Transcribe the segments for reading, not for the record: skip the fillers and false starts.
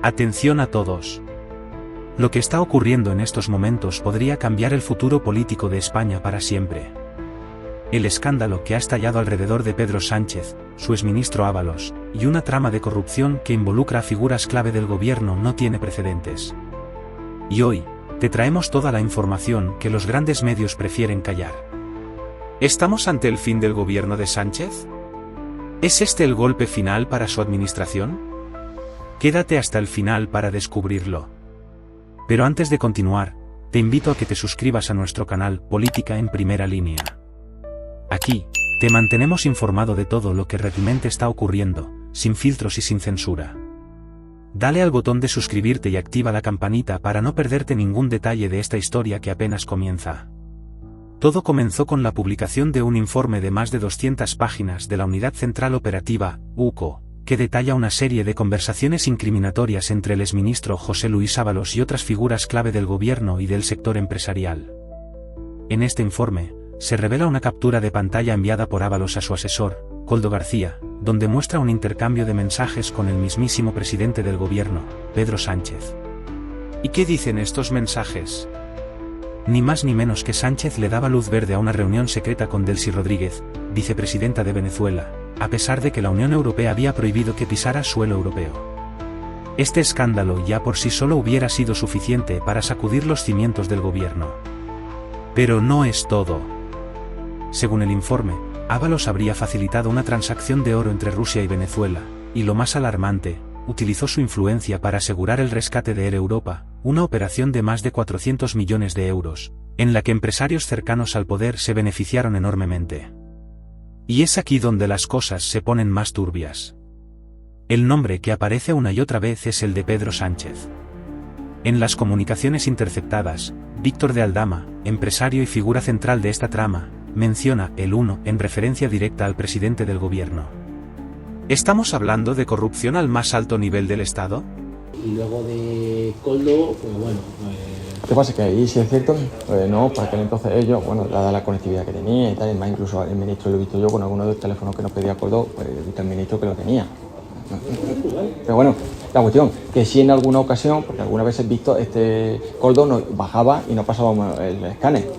Atención a todos. Lo que está ocurriendo en estos momentos podría cambiar el futuro político de España para siempre. El escándalo que ha estallado alrededor de Pedro Sánchez, su exministro Ábalos, y una trama de corrupción que involucra a figuras clave del gobierno no tiene precedentes. Y hoy, te traemos toda la información que los grandes medios prefieren callar. ¿Estamos ante el fin del gobierno de Sánchez? ¿Es este el golpe final para su administración? Quédate hasta el final para descubrirlo. Pero antes de continuar, te invito a que te suscribas a nuestro canal Política en Primera Línea. Aquí, te mantenemos informado de todo lo que realmente está ocurriendo, sin filtros y sin censura. Dale al botón de suscribirte y activa la campanita para no perderte ningún detalle de esta historia que apenas comienza. Todo comenzó con la publicación de un informe de más de 200 páginas de la Unidad Central Operativa, UCO, que detalla una serie de conversaciones incriminatorias entre el exministro José Luis Ábalos y otras figuras clave del gobierno y del sector empresarial. En este informe, se revela una captura de pantalla enviada por Ábalos a su asesor, Koldo García, donde muestra un intercambio de mensajes con el mismísimo presidente del gobierno, Pedro Sánchez. ¿Y qué dicen estos mensajes? Ni más ni menos que Sánchez le daba luz verde a una reunión secreta con Delcy Rodríguez, vicepresidenta de Venezuela, a pesar de que la Unión Europea había prohibido que pisara suelo europeo. Este escándalo ya por sí solo hubiera sido suficiente para sacudir los cimientos del gobierno. Pero no es todo. Según el informe, Ábalos habría facilitado una transacción de oro entre Rusia y Venezuela, y lo más alarmante, utilizó su influencia para asegurar el rescate de Air Europa, una operación de más de 400 millones de euros, en la que empresarios cercanos al poder se beneficiaron enormemente. Y es aquí donde las cosas se ponen más turbias. El nombre que aparece una y otra vez es el de Pedro Sánchez. En las comunicaciones interceptadas, Víctor de Aldama, empresario y figura central de esta trama, menciona el 1 en referencia directa al presidente del gobierno. ¿Estamos hablando de corrupción al más alto nivel del Estado? Y luego de Koldo, pues bueno... ¿Qué pasa? Que ahí sí es cierto, no, para aquel entonces ellos, bueno, dada la conectividad que tenía y tal, más incluso el ministro lo he visto yo con algunos de los teléfonos que nos pedía Koldo, pues he visto al ministro que lo tenía. Pero bueno, la cuestión, que sí en alguna ocasión, porque algunas veces he visto, Koldo nos bajaba y no pasábamos el escáner.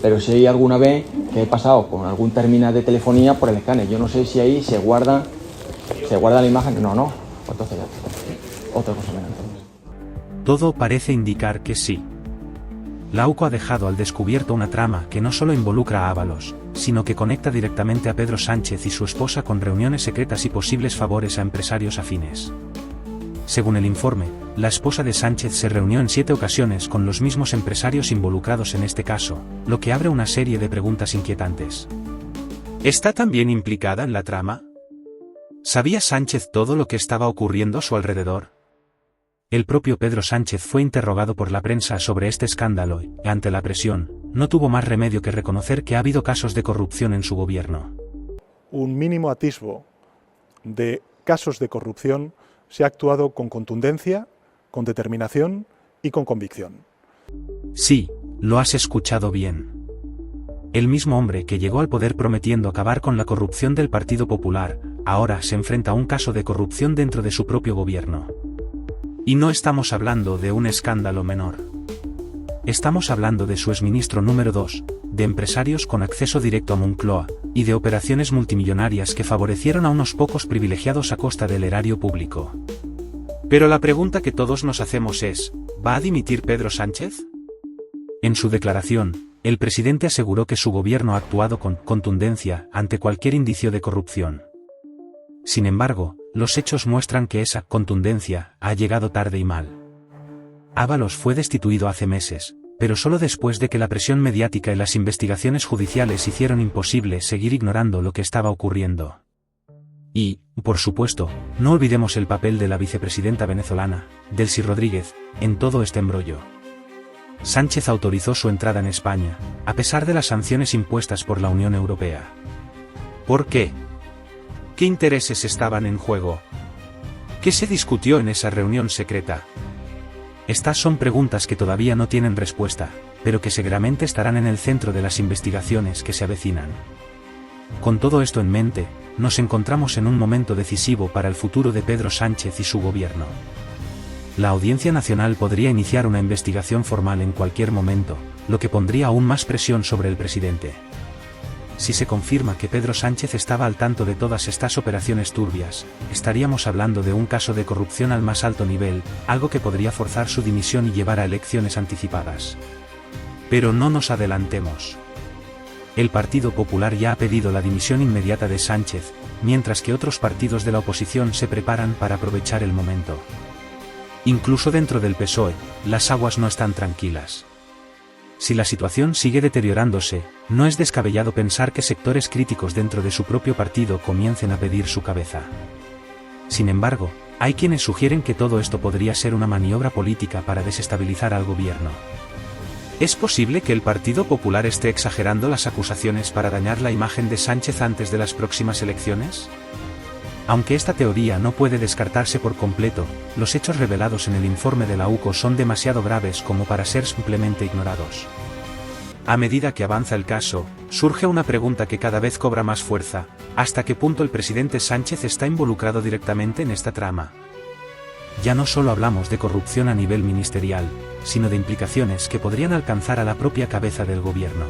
Pero sí alguna vez que he pasado con algún terminal de telefonía por el escáner. Yo no sé si ahí se guarda la imagen. No, pues entonces ya, otra cosa menos. Todo parece indicar que sí. La UCO ha dejado al descubierto una trama que no solo involucra a Ábalos, sino que conecta directamente a Pedro Sánchez y su esposa con reuniones secretas y posibles favores a empresarios afines. Según el informe, la esposa de Sánchez se reunió en 7 ocasiones con los mismos empresarios involucrados en este caso, lo que abre una serie de preguntas inquietantes. ¿Está también implicada en la trama? ¿Sabía Sánchez todo lo que estaba ocurriendo a su alrededor? El propio Pedro Sánchez fue interrogado por la prensa sobre este escándalo y, ante la presión, no tuvo más remedio que reconocer que ha habido casos de corrupción en su gobierno. Un mínimo atisbo de casos de corrupción se ha actuado con contundencia, con determinación y con convicción. Sí, lo has escuchado bien. El mismo hombre que llegó al poder prometiendo acabar con la corrupción del Partido Popular, ahora se enfrenta a un caso de corrupción dentro de su propio gobierno. Y no estamos hablando de un escándalo menor. Estamos hablando de su exministro número 2, de empresarios con acceso directo a Moncloa, y de operaciones multimillonarias que favorecieron a unos pocos privilegiados a costa del erario público. Pero la pregunta que todos nos hacemos es, ¿va a dimitir Pedro Sánchez? En su declaración, el presidente aseguró que su gobierno ha actuado con contundencia ante cualquier indicio de corrupción. Sin embargo, los hechos muestran que esa contundencia ha llegado tarde y mal. Ábalos fue destituido hace meses, pero solo después de que la presión mediática y las investigaciones judiciales hicieron imposible seguir ignorando lo que estaba ocurriendo. Y, por supuesto, no olvidemos el papel de la vicepresidenta venezolana, Delcy Rodríguez, en todo este embrollo. Sánchez autorizó su entrada en España, a pesar de las sanciones impuestas por la Unión Europea. ¿Por qué? ¿Qué intereses estaban en juego? ¿Qué se discutió en esa reunión secreta? Estas son preguntas que todavía no tienen respuesta, pero que seguramente estarán en el centro de las investigaciones que se avecinan. Con todo esto en mente, nos encontramos en un momento decisivo para el futuro de Pedro Sánchez y su gobierno. La Audiencia Nacional podría iniciar una investigación formal en cualquier momento, lo que pondría aún más presión sobre el presidente. Si se confirma que Pedro Sánchez estaba al tanto de todas estas operaciones turbias, estaríamos hablando de un caso de corrupción al más alto nivel, algo que podría forzar su dimisión y llevar a elecciones anticipadas. Pero no nos adelantemos. El Partido Popular ya ha pedido la dimisión inmediata de Sánchez, mientras que otros partidos de la oposición se preparan para aprovechar el momento. Incluso dentro del PSOE, las aguas no están tranquilas. Si la situación sigue deteriorándose, no es descabellado pensar que sectores críticos dentro de su propio partido comiencen a pedir su cabeza. Sin embargo, hay quienes sugieren que todo esto podría ser una maniobra política para desestabilizar al gobierno. ¿Es posible que el Partido Popular esté exagerando las acusaciones para dañar la imagen de Sánchez antes de las próximas elecciones? Aunque esta teoría no puede descartarse por completo, los hechos revelados en el informe de la UCO son demasiado graves como para ser simplemente ignorados. A medida que avanza el caso, surge una pregunta que cada vez cobra más fuerza: ¿hasta qué punto el presidente Sánchez está involucrado directamente en esta trama? Ya no solo hablamos de corrupción a nivel ministerial, sino de implicaciones que podrían alcanzar a la propia cabeza del gobierno.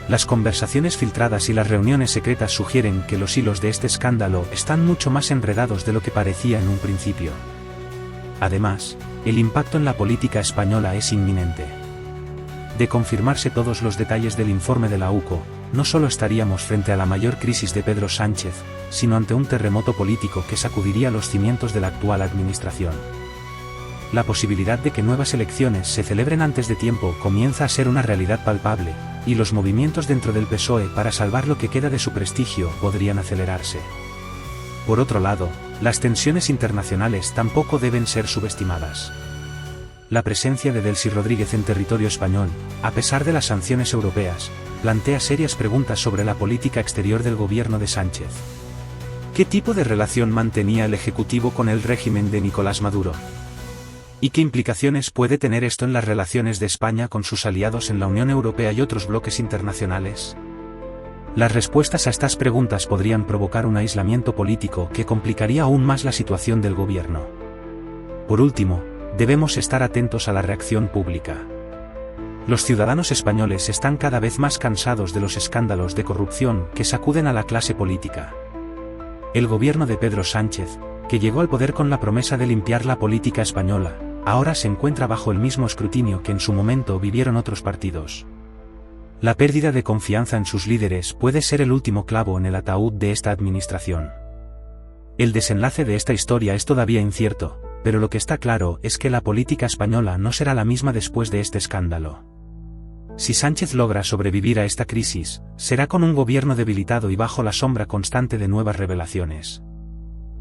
Las conversaciones filtradas y las reuniones secretas sugieren que los hilos de este escándalo están mucho más enredados de lo que parecía en un principio. Además, el impacto en la política española es inminente. De confirmarse todos los detalles del informe de la UCO, no solo estaríamos frente a la mayor crisis de Pedro Sánchez, sino ante un terremoto político que sacudiría los cimientos de la actual administración. La posibilidad de que nuevas elecciones se celebren antes de tiempo comienza a ser una realidad palpable, y los movimientos dentro del PSOE para salvar lo que queda de su prestigio podrían acelerarse. Por otro lado, las tensiones internacionales tampoco deben ser subestimadas. La presencia de Delcy Rodríguez en territorio español, a pesar de las sanciones europeas, plantea serias preguntas sobre la política exterior del gobierno de Sánchez. ¿Qué tipo de relación mantenía el Ejecutivo con el régimen de Nicolás Maduro? ¿Y qué implicaciones puede tener esto en las relaciones de España con sus aliados en la Unión Europea y otros bloques internacionales? Las respuestas a estas preguntas podrían provocar un aislamiento político que complicaría aún más la situación del gobierno. Por último, debemos estar atentos a la reacción pública. Los ciudadanos españoles están cada vez más cansados de los escándalos de corrupción que sacuden a la clase política. El gobierno de Pedro Sánchez, que llegó al poder con la promesa de limpiar la política española, ahora se encuentra bajo el mismo escrutinio que en su momento vivieron otros partidos. La pérdida de confianza en sus líderes puede ser el último clavo en el ataúd de esta administración. El desenlace de esta historia es todavía incierto, pero lo que está claro es que la política española no será la misma después de este escándalo. Si Sánchez logra sobrevivir a esta crisis, será con un gobierno debilitado y bajo la sombra constante de nuevas revelaciones.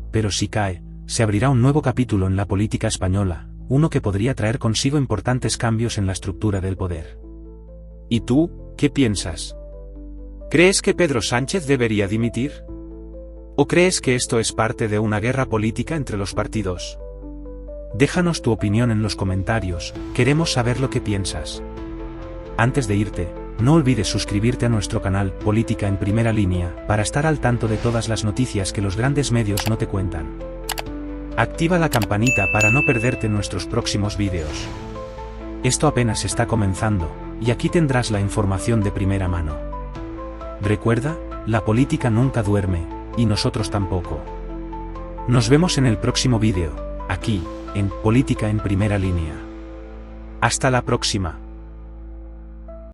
Pero si cae, se abrirá un nuevo capítulo en la política española, uno que podría traer consigo importantes cambios en la estructura del poder. ¿Y tú, qué piensas? ¿Crees que Pedro Sánchez debería dimitir? ¿O crees que esto es parte de una guerra política entre los partidos? Déjanos tu opinión en los comentarios, queremos saber lo que piensas. Antes de irte, no olvides suscribirte a nuestro canal Política en Primera Línea para estar al tanto de todas las noticias que los grandes medios no te cuentan. Activa la campanita para no perderte nuestros próximos vídeos. Esto apenas está comenzando, y aquí tendrás la información de primera mano. Recuerda, la política nunca duerme, y nosotros tampoco. Nos vemos en el próximo vídeo, aquí, en Política en Primera Línea. Hasta la próxima.